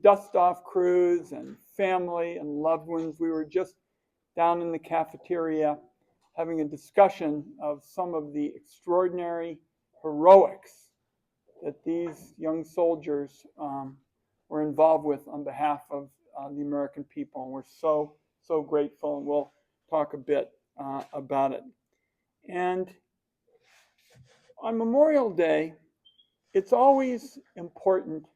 Dustoff crews and family and loved ones. We were just down in the cafeteria having a discussion of some of the extraordinary heroics that these young soldiers were involved with on behalf of the American people. And we're so grateful, and we'll talk a bit about it. And on Memorial Day, it's always important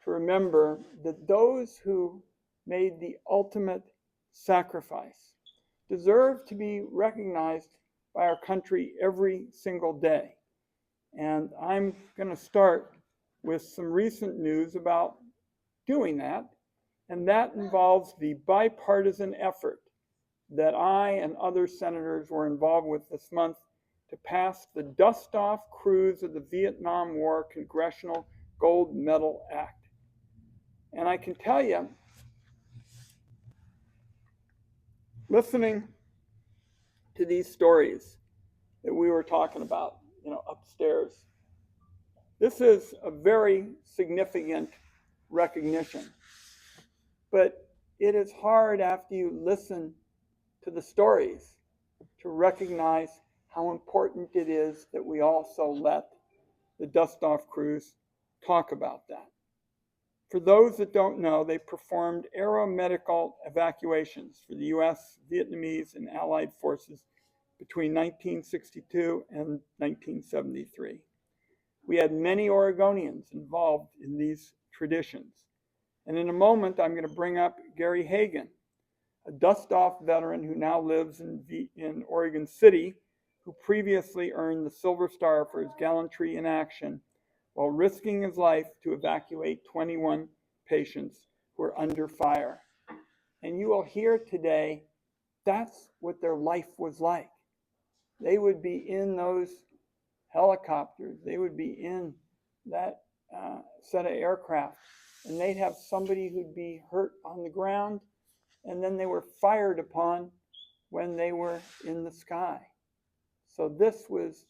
to remember that those who made the ultimate sacrifice deserve to be recognized by our country every single day. And I'm going to start with some recent news about doing that, and that involves the bipartisan effort that I and other senators were involved with this month to pass the Dustoff Crews of the Vietnam War Congressional Gold Medal Act. And I can tell you, listening to these stories that we were talking about, upstairs, this is a very significant recognition. But it is hard after you listen to the stories to recognize how important it is that we also let the Dustoff crews talk about that. For those that don't know, they performed aeromedical evacuations for the US, Vietnamese, and Allied forces between 1962 and 1973. We had many Oregonians involved in these traditions. And in a moment, I'm going to bring up Gary Hagan, a Dustoff veteran who now lives in Oregon City, who previously earned the Silver Star for his gallantry in action while risking his life to evacuate 21 patients who were under fire. And you will hear today that's what their life was like. They would be in those helicopters, they would be in that set of aircraft, and they'd have somebody who'd be hurt on the ground, and then they were fired upon when they were in the sky. So this was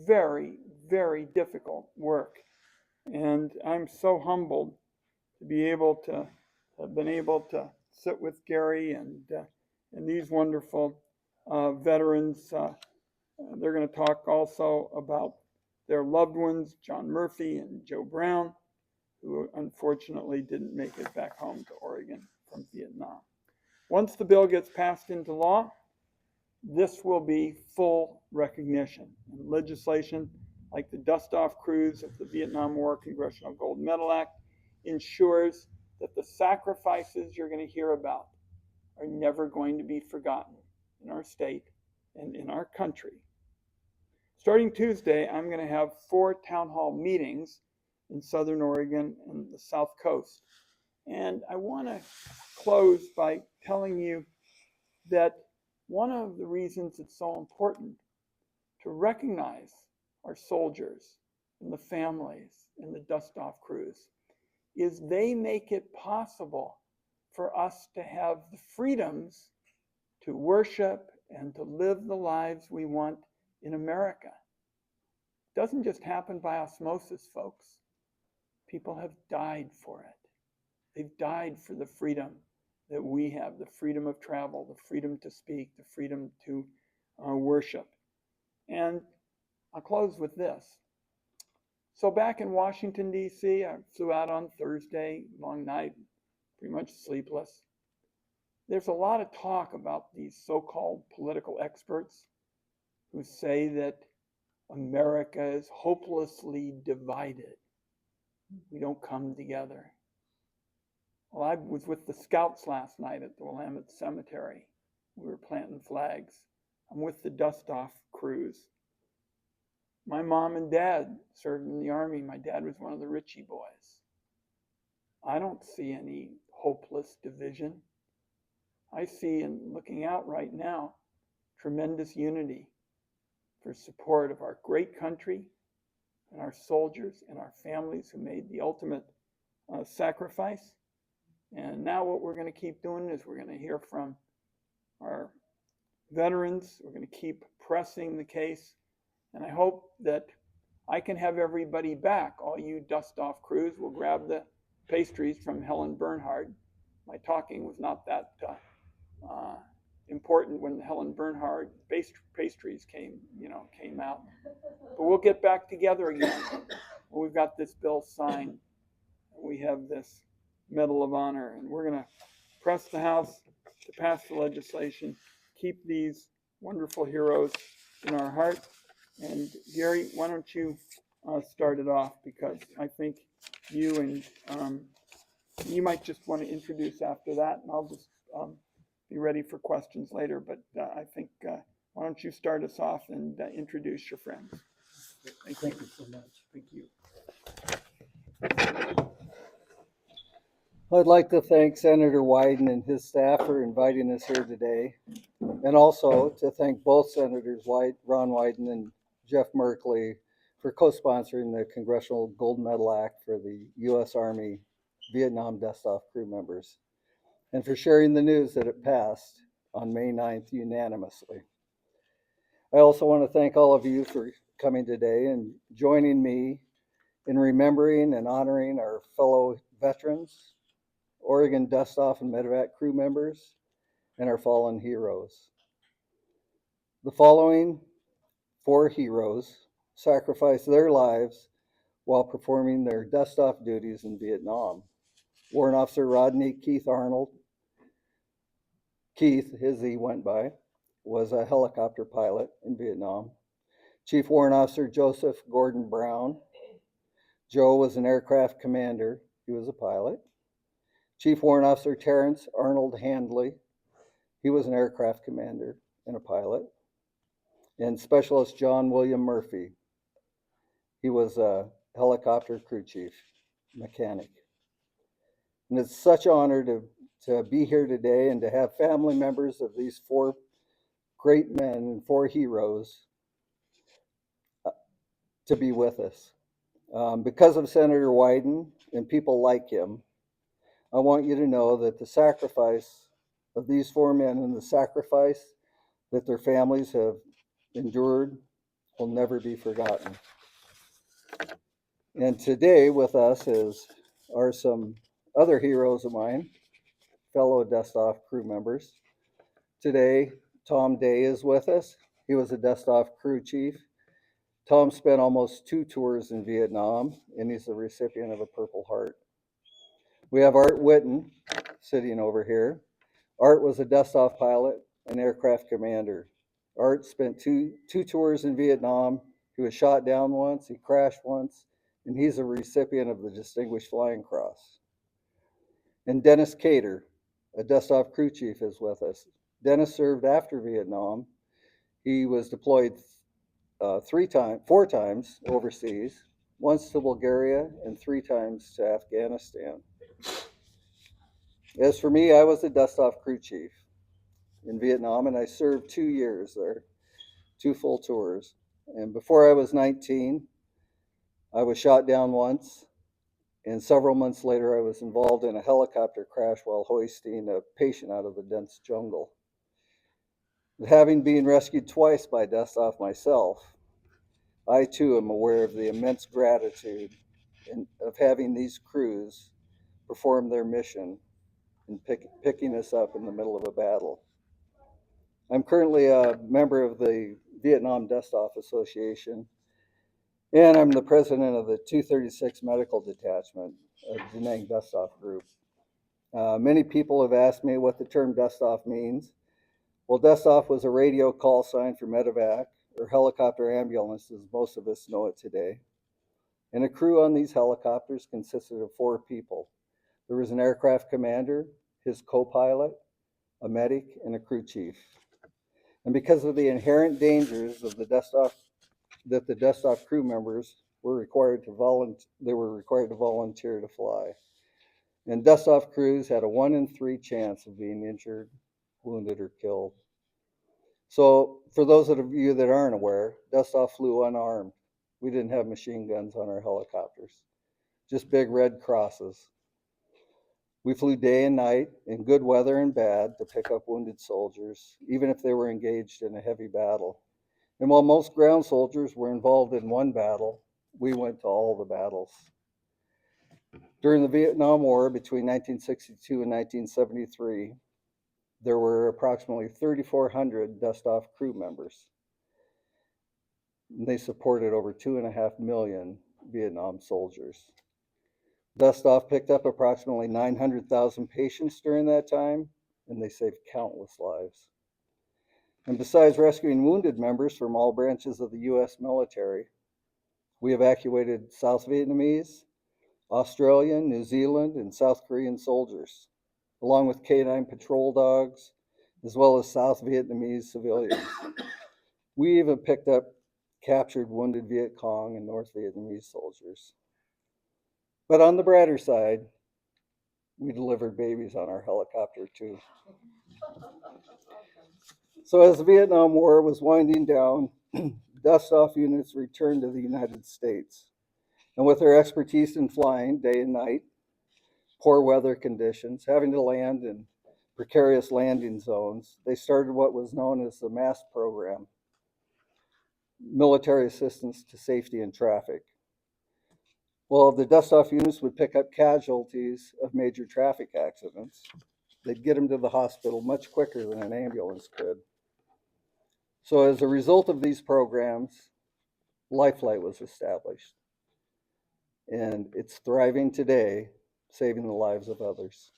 very, very difficult work. And I'm so humbled to be able to have been able to sit with Gary and these wonderful veterans. They're going to talk also about their loved ones, John Murphy and Joe Brown, who unfortunately didn't make it back home to Oregon from Vietnam. Once the bill gets passed into law, this will be full recognition. And legislation like the Dustoff Crews of the Vietnam War Congressional Gold Medal Act ensures that the sacrifices you're going to hear about are never going to be forgotten in our state and in our country. Starting Tuesday, I'm going to have 4 town hall meetings in Southern Oregon and the South Coast. And I want to close by telling you that one of the reasons it's so important to recognize our soldiers and the families and the Dustoff crews is they make it possible for us to have the freedoms to worship and to live the lives we want in America. It doesn't just happen by osmosis, folks. People have died for it. They've died for the freedom that we have, the freedom of travel, the freedom to speak, the freedom to worship. And I'll close with this. So back in Washington, D.C., I flew out on Thursday, long night, pretty much sleepless. There's a lot of talk about these so-called political experts who say that America is hopelessly divided. We don't come together. Well, I was with the Scouts last night at the Willamette Cemetery. We were planting flags. I'm with the Dustoff crews. My mom and dad served in the Army. My dad was one of the Ritchie boys. I don't see any hopeless division. I see, in looking out right now, tremendous unity for support of our great country and our soldiers and our families who made the ultimate sacrifice. And now what we're going to keep doing is we're going to hear from our veterans. We're going to keep pressing the case. And I hope that I can have everybody back. All you Dustoff crews will grab the pastries from Helen Bernhard. My talking was not that important when Helen Bernhard pastries came out. But we'll get back together again. We've got this bill signed. We have this Medal of Honor, and we're going to press the House to pass the legislation, keep these wonderful heroes in our heart. And Gary, why don't you start it off, because I think you and you might just want to introduce after that, and I'll just be ready for questions later. But I think why don't you start us off and introduce your friends? Thank you so much. Thank you. I'd like to thank Senator Wyden and his staff for inviting us here today, and also to thank both Senators Ron Wyden and Jeff Merkley for co-sponsoring the Congressional Gold Medal Act for the U.S. Army Vietnam Dustoff crew members, and for sharing the news that it passed on May 9th unanimously. I also want to thank all of you for coming today and joining me in remembering and honoring our fellow veterans, Oregon Dustoff and Medevac crew members, and our fallen heroes. The following 4 heroes sacrificed their lives while performing their Dustoff duties in Vietnam. Warrant Officer Rodney Keith Arnold, Keith, as he went by, was a helicopter pilot in Vietnam. Chief Warrant Officer Joseph Gordon Brown. Joe was an aircraft commander. He was a pilot. Chief Warrant Officer Terrence Arnold Handley. He was an aircraft commander and a pilot. And Specialist John William Murphy. He was a helicopter crew chief, mechanic. And it's such an honor to be here today and to have family members of these 4 great men and 4 heroes to be with us. Because of Senator Wyden and people like him, I want you to know that the sacrifice of these 4 men and the sacrifice that their families have endured will never be forgotten. And today with us are some other heroes of mine, fellow Dustoff crew members. Today, Tom Day is with us. He was a Dustoff crew chief. Tom spent almost 2 tours in Vietnam, and he's the recipient of a Purple Heart. We have Art Whitten sitting over here. Art was a Dustoff pilot and aircraft commander. Art spent two tours in Vietnam. He was shot down once, he crashed once, and he's a recipient of the Distinguished Flying Cross. And Dennis Cater, a Dustoff crew chief, is with us. Dennis served after Vietnam. He was deployed 4 times overseas, once to Bulgaria and 3 times to Afghanistan. As for me, I was a Dustoff crew chief in Vietnam, and I served 2 years there, 2 full tours. And before I was 19, I was shot down once, and several months later I was involved in a helicopter crash while hoisting a patient out of the dense jungle. Having been rescued twice by Dustoff myself, I too am aware of the immense gratitude of having these crews perform their mission in picking us up in the middle of a battle. I'm currently a member of the Vietnam Dustoff Association, and I'm the president of the 236 Medical Detachment, a Da Nang Dustoff group. Many people have asked me what the term Dustoff means. Well, Dustoff was a radio call sign for medevac, or helicopter ambulance, as most of us know it today. And a crew on these helicopters consisted of 4 people. There was an aircraft commander, his co-pilot, a medic, and a crew chief. And because of the inherent dangers of the Dustoff crew members were required to volunteer to fly. And Dustoff crews had a 1 in 3 chance of being injured, wounded, or killed. So for those of you that aren't aware, Dustoff flew unarmed. We didn't have machine guns on our helicopters, just big red crosses. We flew day and night in good weather and bad to pick up wounded soldiers, even if they were engaged in a heavy battle. And while most ground soldiers were involved in one battle, we went to all the battles. During the Vietnam War between 1962 and 1973, there were approximately 3,400 Dustoff crew members. They supported over 2.5 million Vietnam soldiers. Dustoff picked up approximately 900,000 patients during that time, and they saved countless lives. And besides rescuing wounded members from all branches of the U.S. military, we evacuated South Vietnamese, Australian, New Zealand, and South Korean soldiers, along with canine patrol dogs, as well as South Vietnamese civilians. We even picked up captured wounded Viet Cong and North Vietnamese soldiers. But on the brighter side, we delivered babies on our helicopter too. So as the Vietnam War was winding down, Dustoff units returned to the United States. And with their expertise in flying day and night, poor weather conditions, having to land in precarious landing zones, they started what was known as the MAST program, Military Assistance to Safety in Traffic. Well, the Dustoff units would pick up casualties of major traffic accidents. They'd get them to the hospital much quicker than an ambulance could. So as a result of these programs, Lifelight was established. And it's thriving today, saving the lives of others.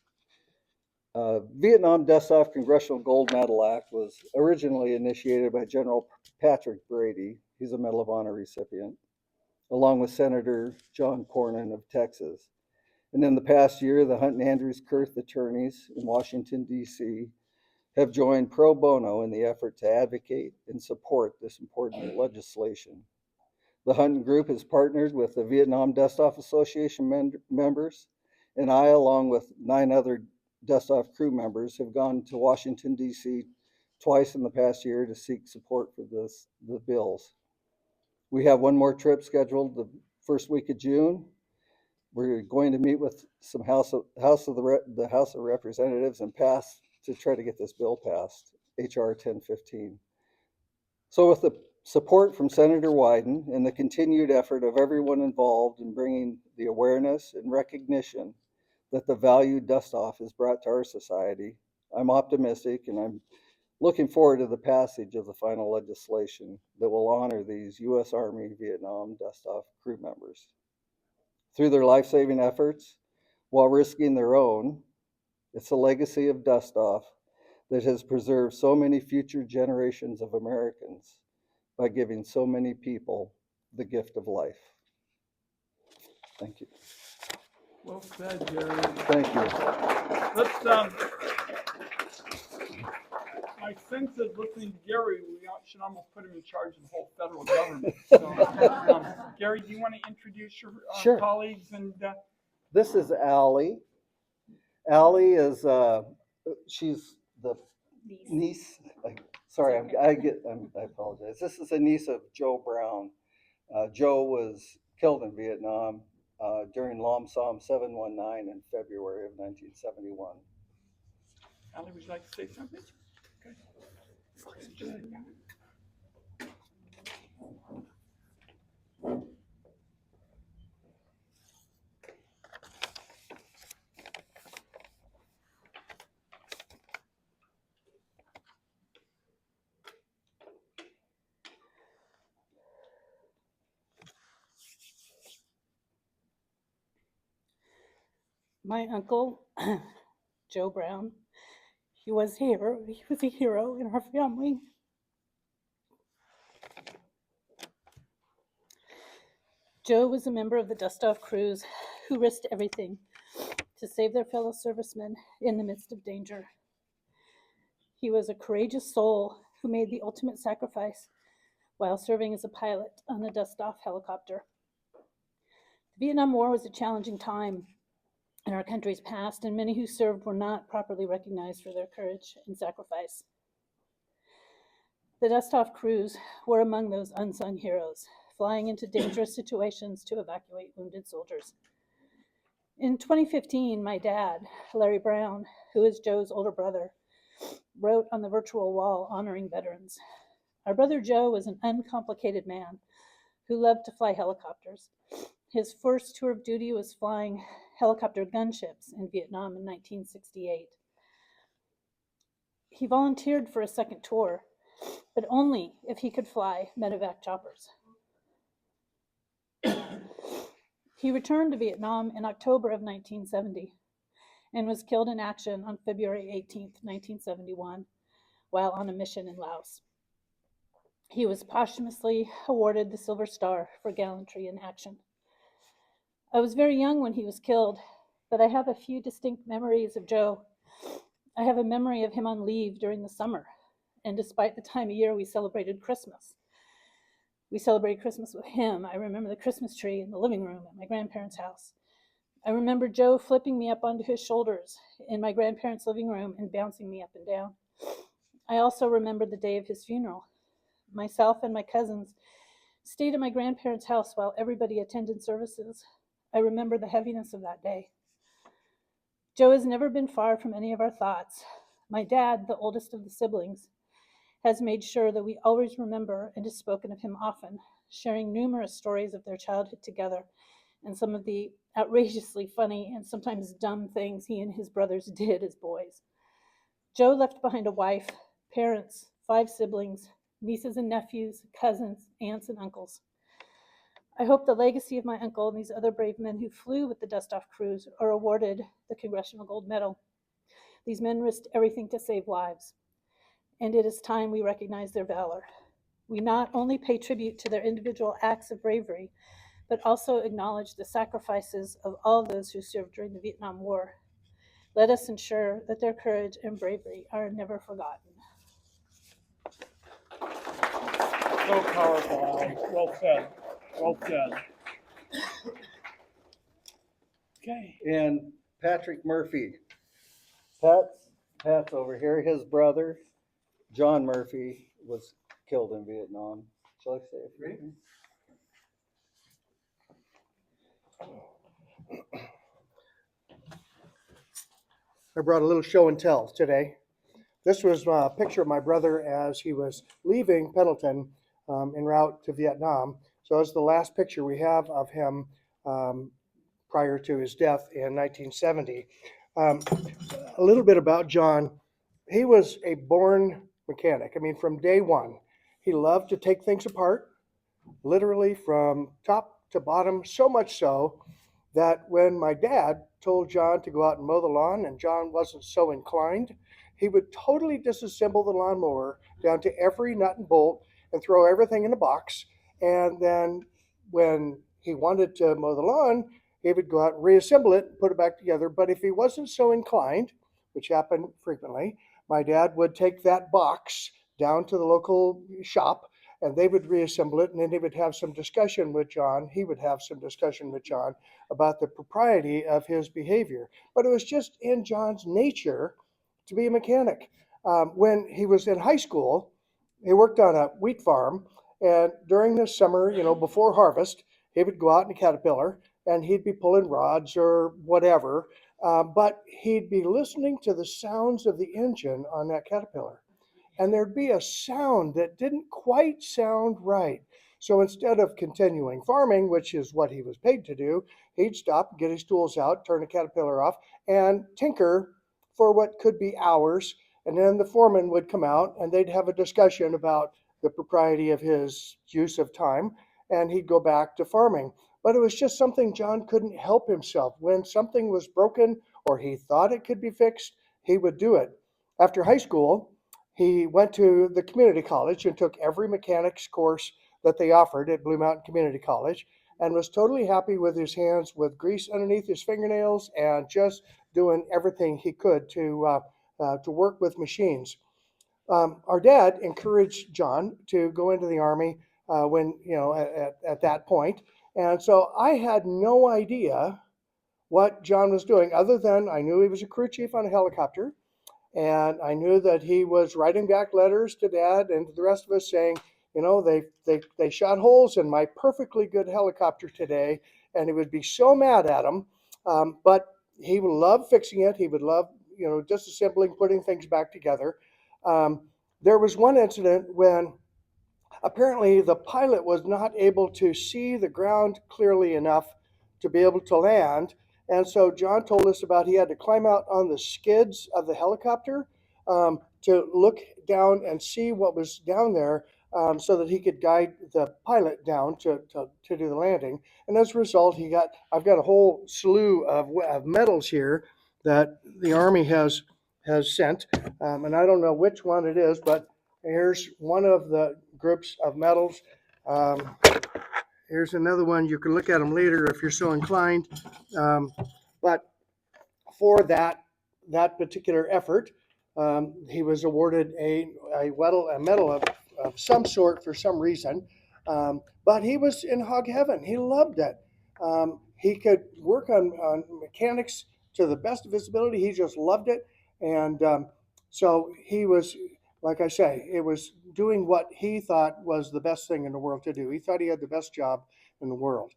Vietnam Dustoff Congressional Gold Medal Act was originally initiated by General Patrick Brady. He's a Medal of Honor recipient, along with Senator John Cornyn of Texas. And in the past year, the Hunt and Andrews Kurth attorneys in Washington, D.C. have joined pro bono in the effort to advocate and support this important legislation. The Hunt Group has partnered with the Vietnam Dustoff Association members, and I, along with 9 other Dustoff crew members, have gone to Washington, D.C. twice in the past year to seek support for the bills. We have one more trip scheduled the first week of June. We're going to meet with some House of Representatives and pass to try to get this bill passed, H.R. 1015. So with the support from Senator Wyden and the continued effort of everyone involved in bringing the awareness and recognition that the value Dustoff has brought to our society, I'm optimistic and I'm looking forward to the passage of the final legislation that will honor these U.S. Army Vietnam Dustoff crew members. Through their life-saving efforts, while risking their own, it's a legacy of Dustoff that has preserved so many future generations of Americans by giving so many people the gift of life. Thank you. Well said, Jerry. Thank you. Let's, my sense is listening to Gary, we should almost put him in charge of the whole federal government. So, Gary, do you want to introduce your Sure. colleagues? And this is Allie. Allie is, she's the niece. Sorry, I apologize. This is a niece of Joe Brown. Joe was killed in Vietnam during Lom Som 719 in February of 1971. Allie, would you like to say something? Okay. My uncle, Joe Brown, he was a hero in our family. Joe was a member of the Dustoff crews who risked everything to save their fellow servicemen in the midst of danger. He was a courageous soul who made the ultimate sacrifice while serving as a pilot on a Dustoff helicopter. The Vietnam War was a challenging time in our country's past, and many who served were not properly recognized for their courage and sacrifice. The Dustoff crews were among those unsung heroes, flying into dangerous situations to evacuate wounded soldiers. In 2015, my dad, Larry Brown, who is Joe's older brother, wrote on the virtual wall honoring veterans. Our brother Joe was an uncomplicated man who loved to fly helicopters. His first tour of duty was flying helicopter gunships in Vietnam in 1968. He volunteered for a second tour, but only if he could fly medevac choppers. He returned to Vietnam in October of 1970 and was killed in action on February 18, 1971, while on a mission in Laos. He was posthumously awarded the Silver Star for gallantry in action. I was very young when he was killed, but I have a few distinct memories of Joe. I have a memory of him on leave during the summer, and despite the time of year we celebrated Christmas with him. I remember the Christmas tree in the living room at my grandparents' house. I remember Joe flipping me up onto his shoulders in my grandparents' living room and bouncing me up and down. I also remember the day of his funeral. Myself and my cousins stayed at my grandparents' house while everybody attended services. I remember the heaviness of that day. Joe has never been far from any of our thoughts. My dad, the oldest of the siblings, has made sure that we always remember and has spoken of him often, sharing numerous stories of their childhood together and some of the outrageously funny and sometimes dumb things he and his brothers did as boys. Joe left behind a wife, parents, 5 siblings, nieces and nephews, cousins, aunts and uncles. I hope the legacy of my uncle and these other brave men who flew with the Dustoff crews are awarded the Congressional Gold Medal. These men risked everything to save lives, and it is time we recognize their valor. We not only pay tribute to their individual acts of bravery, but also acknowledge the sacrifices of all those who served during the Vietnam War. Let us ensure that their courage and bravery are never forgotten. So powerful, Alex. Well said. Well said. Okay. And Patrick Murphy. Pat's over here. His brother, John Murphy, was killed in Vietnam. Shall I say it? I brought a little show and tell today. This was a picture of my brother as he was leaving Pendleton en route to Vietnam. So it's the last picture we have of him prior to his death in 1970. A little bit about John. He was a born mechanic. I mean, from day one, he loved to take things apart, literally from top to bottom, so much so that when my dad told John to go out and mow the lawn and John wasn't so inclined, he would totally disassemble the lawnmower down to every nut and bolt and throw everything in a box. And then when he wanted to mow the lawn, he would go out and reassemble it and put it back together. But if he wasn't so inclined, which happened frequently, my dad would take that box down to the local shop and they would reassemble it, and then they would have some discussion with John. He would have some discussion with John about the propriety of his behavior. But it was just in John's nature to be a mechanic. When he was in high school, he worked on a wheat farm, and during the summer, before harvest, he would go out in a Caterpillar, and he'd be pulling rods or whatever, but he'd be listening to the sounds of the engine on that Caterpillar. And there'd be a sound that didn't quite sound right. So instead of continuing farming, which is what he was paid to do, he'd stop, get his tools out, turn the Caterpillar off, and tinker for what could be hours. And then the foreman would come out and they'd have a discussion about the propriety of his use of time, and he'd go back to farming. But it was just something John couldn't help himself. When something was broken or he thought it could be fixed, he would do it. After high school, he went to the community college and took every mechanics course that they offered at Blue Mountain Community College and was totally happy with his hands with grease underneath his fingernails and just doing everything he could to work with machines. Our dad encouraged John to go into the Army at that point. And so I had no idea what John was doing other than I knew he was a crew chief on a helicopter. And I knew that he was writing back letters to Dad and to the rest of us saying, they shot holes in my perfectly good helicopter today, and he would be so mad at them. But he would love fixing it. He would love, disassembling, putting things back together. There was one incident when apparently the pilot was not able to see the ground clearly enough to be able to land. And so John told us about he had to climb out on the skids of the helicopter to look down and see what was down there so that he could guide the pilot down to do the landing. And as a result, I've got a whole slew of medals here that the Army has sent. And I don't know which one it is, but here's one of the groups of medals. Here's another one. You can look at them later if you're so inclined. But for that particular effort, he was awarded a medal of some sort for some reason. But he was in hog heaven. He loved it. He could work on mechanics to the best of his ability. He just loved it. And so he was, like I say, it was doing what he thought was the best thing in the world to do. He thought he had the best job in the world.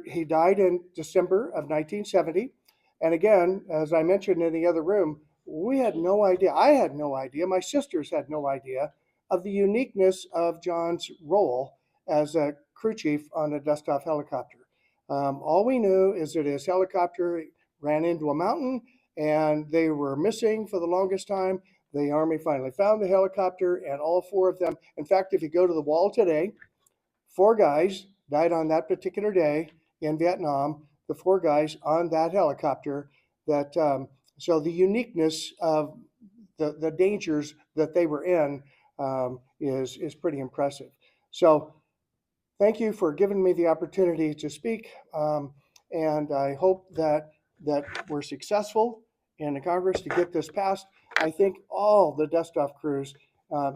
He died in December of 1970. And again, as I mentioned in the other room, we had no idea. I had no idea. My sisters had no idea of the uniqueness of John's role as a crew chief on a Dustoff helicopter. All we knew is that his helicopter ran into a mountain and they were missing for the longest time. The Army finally found the helicopter, and all four of them, in fact, if you go to the wall today, 4 guys died on that particular day in Vietnam. The 4 guys on that helicopter. So the uniqueness of the dangers that they were in is pretty impressive. So thank you for giving me the opportunity to speak, and I hope that we're successful in the Congress to get this passed. I think all the Dustoff crews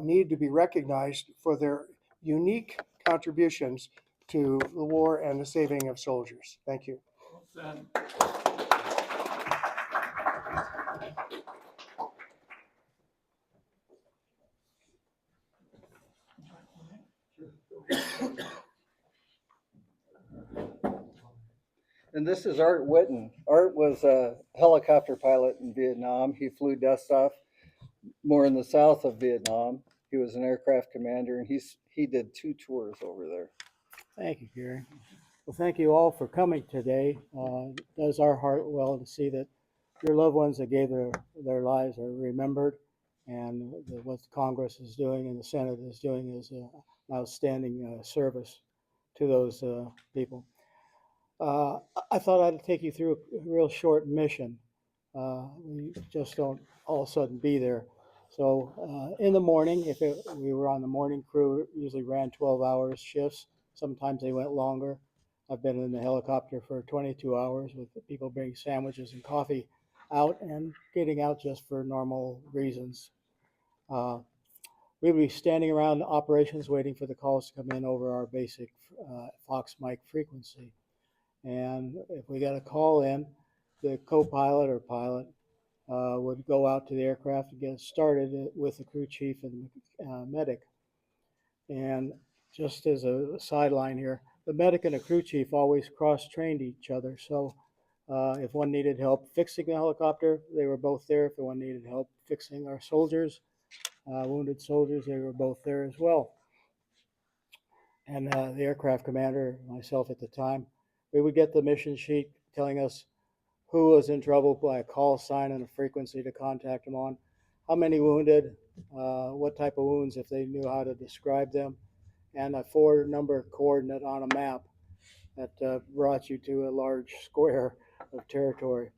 need to be recognized for their unique contributions to the war and the saving of soldiers. Thank you. And this is Art Wyden. Art was a helicopter pilot in Vietnam. He flew Dustoff more in the south of Vietnam. He was an aircraft commander, and he did 2 tours over there. Thank you, Gary. Well, thank you all for coming today. It does our heart well to see that your loved ones that gave their lives are remembered, and what Congress is doing and the Senate is doing is an outstanding service to those people. I thought I'd take you through a real short mission. We just don't all of a sudden be there. So in the morning, we were on the morning crew, usually ran 12-hour shifts. Sometimes they went longer. I've been in the helicopter for 22 hours with people bringing sandwiches and coffee out and getting out just for normal reasons. We'd be standing around operations waiting for the calls to come in over our basic Fox mic frequency. And if we got a call in, the co-pilot or pilot would go out to the aircraft and get started with the crew chief and medic. And just as a sideline here, the medic and the crew chief always cross-trained each other. So if one needed help fixing the helicopter, they were both there. If one needed help fixing our soldiers, wounded soldiers, they were both there as well. And the aircraft commander, myself at the time, we would get the mission sheet telling us who was in trouble by a call sign and a frequency to contact them on, how many wounded, what type of wounds if they knew how to describe them, and a 4-number coordinate on a map that brought you to a large square of territory.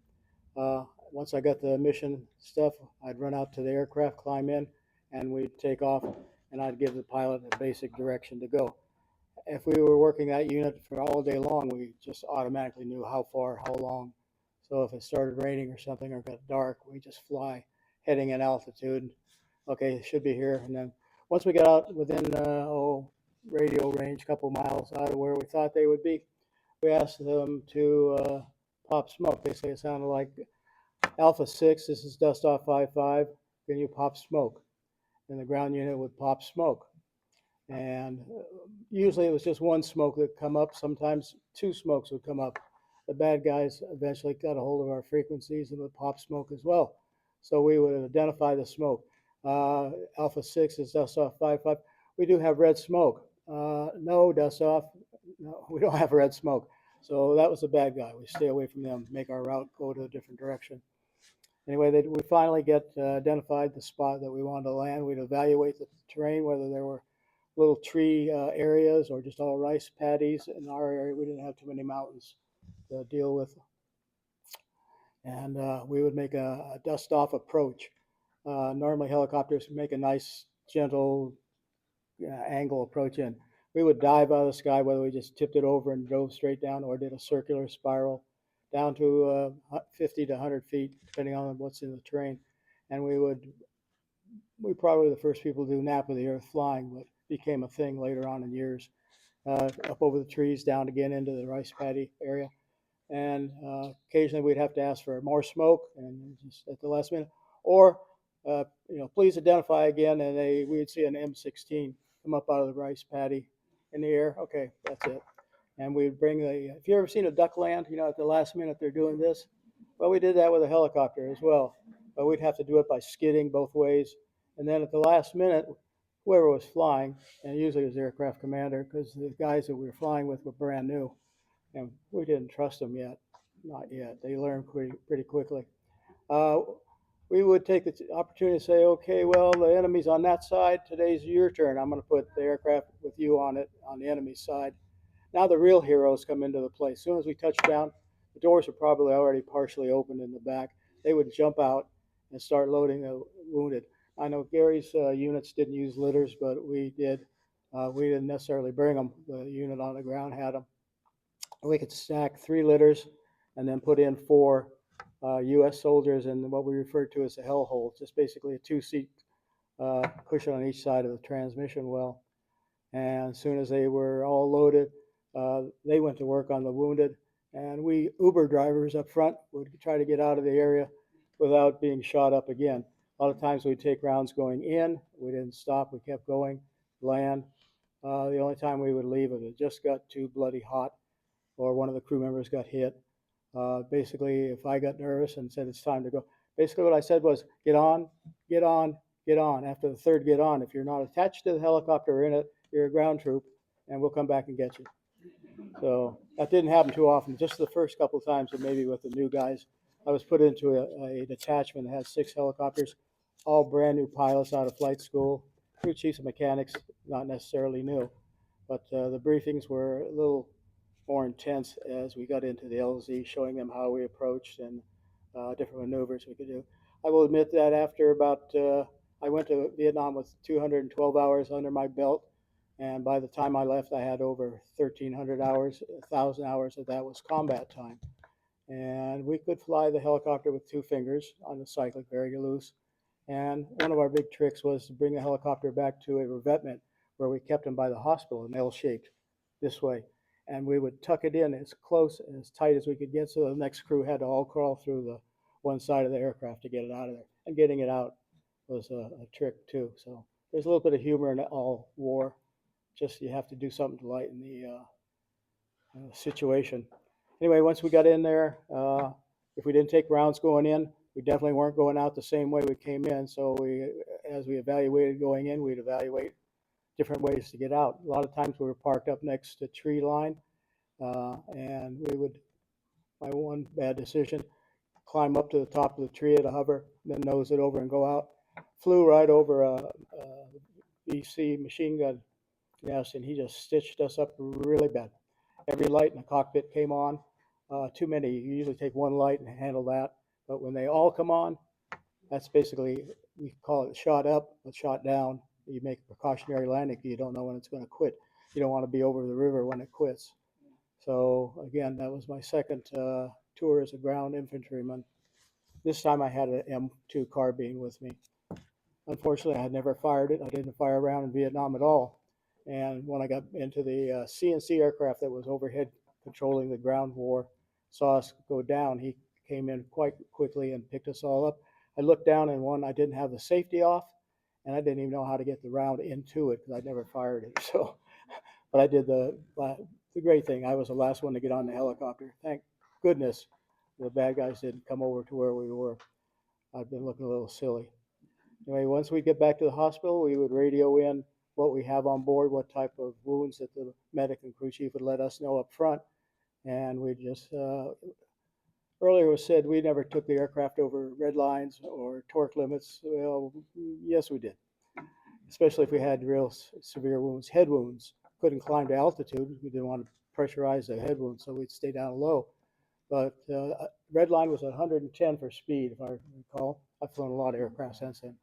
Once I got the mission stuff, I'd run out to the aircraft, climb in, and we'd take off, and I'd give the pilot a basic direction to go. If we were working that unit for all day long, we just automatically knew how far, how long. So if it started raining or something or got dark, we just fly heading in altitude. Okay, it should be here. And then once we got out within radio range, a couple miles out of where we thought they would be, we asked them to pop smoke. They say it sounded like Alpha 6, this is Dustoff 55, can you pop smoke? And the ground unit would pop smoke. And usually it was just one smoke that would come up. Sometimes 2 smokes would come up. The bad guys eventually got a hold of our frequencies and would pop smoke as well. So we would identify the smoke. Alpha 6 is Dustoff 55. We do have red smoke. No, Dustoff, no, we don't have red smoke. So that was a bad guy. We stay away from them, make our route go to a different direction. Anyway, we finally identified the spot that we wanted to land. We'd evaluate the terrain, whether there were little tree areas or just all rice paddies. In our area, we didn't have too many mountains to deal with. And we would make a dust-off approach. Normally, helicopters make a nice, gentle angle approach in. We would dive out of the sky, whether we just tipped it over and drove straight down or did a circular spiral down to 50 to 100 feet, depending on what's in the terrain. And we probably were the first people to do nap of the earth flying, but became a thing later on in years. Up over the trees, down again into the rice paddy area. And occasionally we'd have to ask for more smoke and just at the last minute, or please identify again, and we'd see an M16 come up out of the rice paddy in the air. Okay, that's it. And we'd bring if you ever seen a duck land, at the last minute they're doing this. Well, we did that with a helicopter as well, but we'd have to do it by skidding both ways. And then at the last minute, whoever was flying, and usually it was the aircraft commander, because the guys that we were flying with were brand new, and we didn't trust them yet. Not yet. They learned pretty quickly. We would take the opportunity to say, okay, well, the enemy's on that side. Today's your turn. I'm going to put the aircraft with you on it, on the enemy's side. Now the real heroes come into the play. As soon as we touch down, the doors are probably already partially opened in the back. They would jump out and start loading the wounded. I know Gary's units didn't use litters, but we did. We didn't necessarily bring them. The unit on the ground had them. We could stack 3 litters and then put in 4 U.S. soldiers in what we referred to as a hell hole, just basically a 2-seat cushion on each side of the transmission well. And as soon as they were all loaded, they went to work on the wounded. And we Uber drivers up front would try to get out of the area without being shot up again. A lot of times we'd take rounds going in. We didn't stop. We kept going, land. The only time we would leave if it just got too bloody hot or one of the crew members got hit. Basically, if I got nervous and said it's time to go, basically what I said was get on, get on, get on. After the third get on, if you're not attached to the helicopter or in it, you're a ground troop, and we'll come back and get you. So that didn't happen too often. Just the first couple of times, and maybe with the new guys, I was put into a detachment that had 6 helicopters, all brand new pilots out of flight school, crew chiefs and mechanics, not necessarily new, but the briefings were a little more intense as we got into the LZ, showing them how we approached and different maneuvers we could do. I will admit that after I went to Vietnam with 212 hours under my belt, and by the time I left, I had over 1,300 hours, 1,000 hours of that was combat time. And we could fly the helicopter with 2 fingers on the cyclic, very loose. And one of our big tricks was to bring the helicopter back to a revetment where we kept them by the hospital, an L-shaped, this way. And we would tuck it in as close and as tight as we could get, so the next crew had to all crawl through the one side of the aircraft to get it out of there. And getting it out was a trick too. So there's a little bit of humor in all war. Just you have to do something to lighten the situation. Anyway, once we got in there, if we didn't take rounds going in, we definitely weren't going out the same way we came in. So as we evaluated going in, we'd evaluate different ways to get out. A lot of times we were parked up next to tree line, and we would, by one bad decision, climb up to the top of the tree at a hover, then nose it over and go out. Flew right over a BC machine gun nest, and he just stitched us up really bad. Every light in the cockpit came on. Too many. You usually take one light and handle that, but when they all come on, that's basically, we call it shot up, but shot down. You make a precautionary landing because you don't know when it's going to quit. You don't want to be over the river when it quits. So again, that was my second tour as a ground infantryman. This time I had an M2 carbine with me. Unfortunately, I had never fired it. I didn't fire around in Vietnam at all. And when I got into the CNC aircraft that was overhead controlling the ground war, saw us go down, he came in quite quickly and picked us all up. I looked down, and one, I didn't have the safety off, and I didn't even know how to get the round into it because I'd never fired it. So, but I did the great thing. I was the last one to get on the helicopter. Thank goodness the bad guys didn't come over to where we were. I've been looking a little silly. Anyway, once we get back to the hospital, we would radio in what we have on board, what type of wounds that the medic and crew chief would let us know up front. And we just, earlier it was said we never took the aircraft over red lines or torque limits. Well, yes, we did, especially if we had real severe wounds, head wounds. Couldn't climb to altitude. We didn't want to pressurize the head wound, so we'd stay down low. But red line was 110 for speed, if I recall. I've flown a lot of aircraft since then.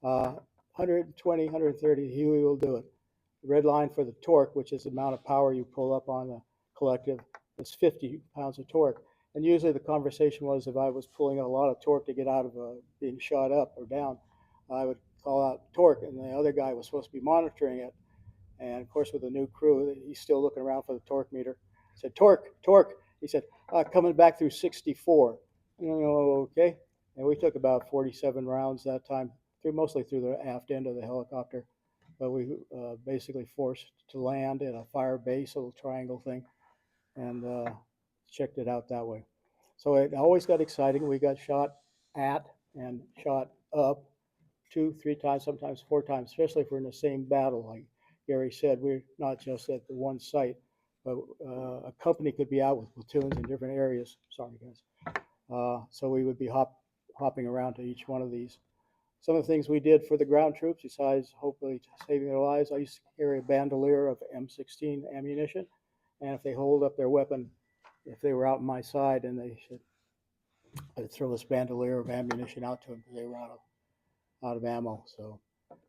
120, 130, Huey will do it. The red line for the torque, which is the amount of power you pull up on the collective, is 50 pounds of torque. And usually the conversation was if I was pulling a lot of torque to get out of being shot up or down, I would call out torque, and the other guy was supposed to be monitoring it. And of course, with the new crew, he's still looking around for the torque meter. I said, torque, torque. He said, coming back through 64. Okay. And we took about 47 rounds that time, mostly through the aft end of the helicopter. But we basically forced to land in a fire base, a little triangle thing, and checked it out that way. So it always got exciting. We got shot at and shot up 2, 3 times, sometimes 4 times, especially if we're in the same battle. Like Gary said, we're not just at the one site, but a company could be out with platoons in different areas. Sorry, guys. So we would be hopping around to each one of these. Some of the things we did for the ground troops, besides hopefully saving their lives, I used to carry a bandolier of M16 ammunition. And if they hold up their weapon, if they were out on my side, and I'd throw this bandolier of ammunition out to them because they were out of ammo. So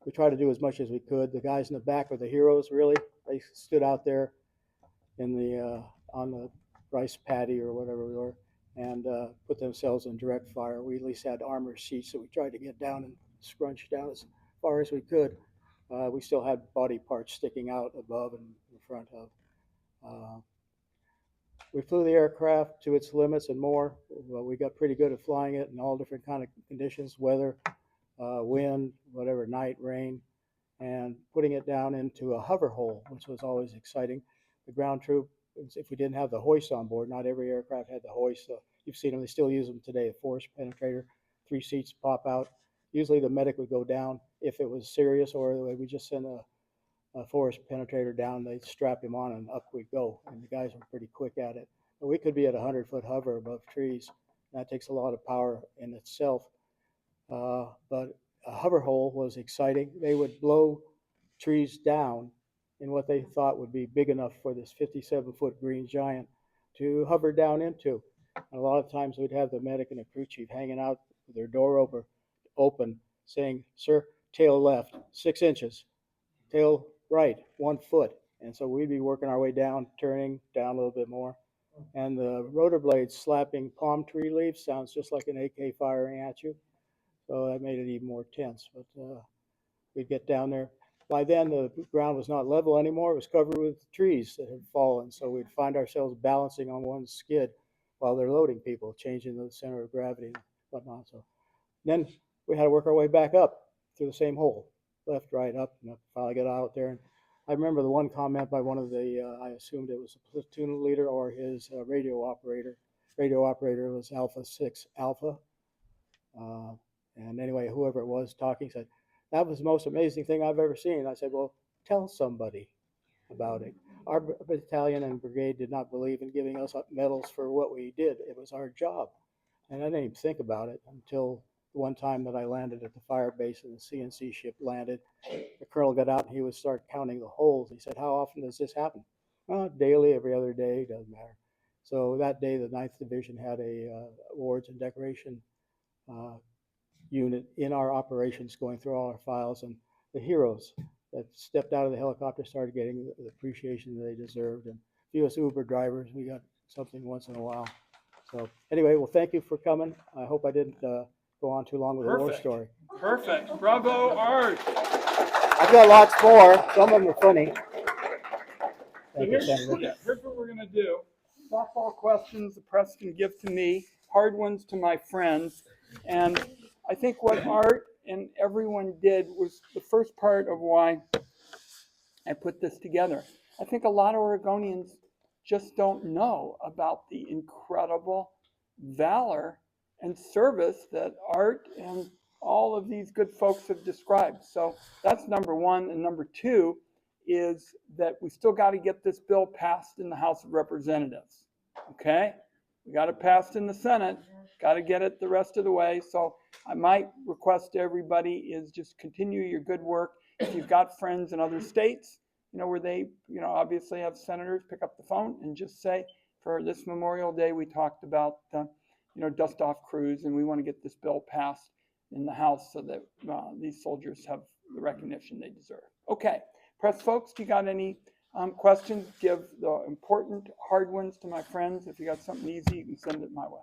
we tried to do as much as we could. The guys in the back were the heroes, really. They stood out there in the on the rice paddy or whatever we were, and put themselves in direct fire. We at least had armor seats, so we tried to get down and scrunch down as far as we could. We still had body parts sticking out above and in front of. We flew the aircraft to its limits and more. Well, we got pretty good at flying it in all different kind of conditions, weather, wind, whatever, night, rain, and putting it down into a hover hole, which was always exciting. The ground troop, if we didn't have the hoist on board, not every aircraft had the hoist. You've seen them, they still use them today, a force penetrator, 3 seats pop out. Usually the medic would go down if it was serious, or we just send a force penetrator down, they'd strap him on and up we'd go. And the guys were pretty quick at it. But we could be at 100-foot hover above trees. That takes a lot of power in itself. But a hover hole was exciting. They would blow trees down in what they thought would be big enough for this 57-foot green giant to hover down into. And a lot of times we'd have the medic and the crew chief hanging out with their door open saying, "Sir, tail left, 6 inches. Tail right, 1 foot." And so we'd be working our way down, turning down a little bit more. And the rotor blades slapping palm tree leaves sounds just like an AK firing at you. So that made it even more tense. But we'd get down there. By then, the ground was not level anymore. It was covered with trees that had fallen. So we'd find ourselves balancing on one skid while they're loading people, changing the center of gravity and whatnot. So then we had to work our way back up through the same hole, left, right, up, and finally got out there. And I remember the one comment by one of the, I assumed it was a platoon leader or his radio operator. Radio operator was Alpha 6 Alpha. And anyway, whoever it was talking said, "That was the most amazing thing I've ever seen." I said, "Well, tell somebody about it." Our battalion and brigade did not believe in giving us medals for what we did. It was our job. And I didn't even think about it until the one time that I landed at the fire base and the CNC ship landed. The colonel got out and he would start counting the holes. He said, "How often does this happen?" "Daily, every other day, doesn't matter." So that day, the 9th Division had a awards and decoration unit in our operations going through all our files, and the heroes that stepped out of the helicopter started getting the appreciation they deserved. And a few of us Uber drivers, we got something once in a while. So anyway, well, thank you for coming. I hope I didn't go on too long with the war story. Perfect. Bravo, Art. I've got lots more. Some of them are funny. Thank you, Senator. Here's what we're going to do. Softball questions the press can give to me, hard ones to my friends. And I think what Art and everyone did was the first part of why I put this together. I think a lot of Oregonians just don't know about the incredible valor and service that Art and all of these good folks have described. So that's number one. And number two is that we still got to get this bill passed in the House of Representatives. Okay, we got it passed in the Senate, got to get it the rest of the way. So my request to everybody is just continue your good work. If you've got friends in other states, where they, obviously have senators, pick up the phone and just say, for this Memorial Day, we talked about, dust-off crews, and we want to get this bill passed in the House so that these soldiers have the recognition they deserve. Okay, press folks, do you got any questions? Give the important hard ones to my friends. If you got something easy, you can send it my way.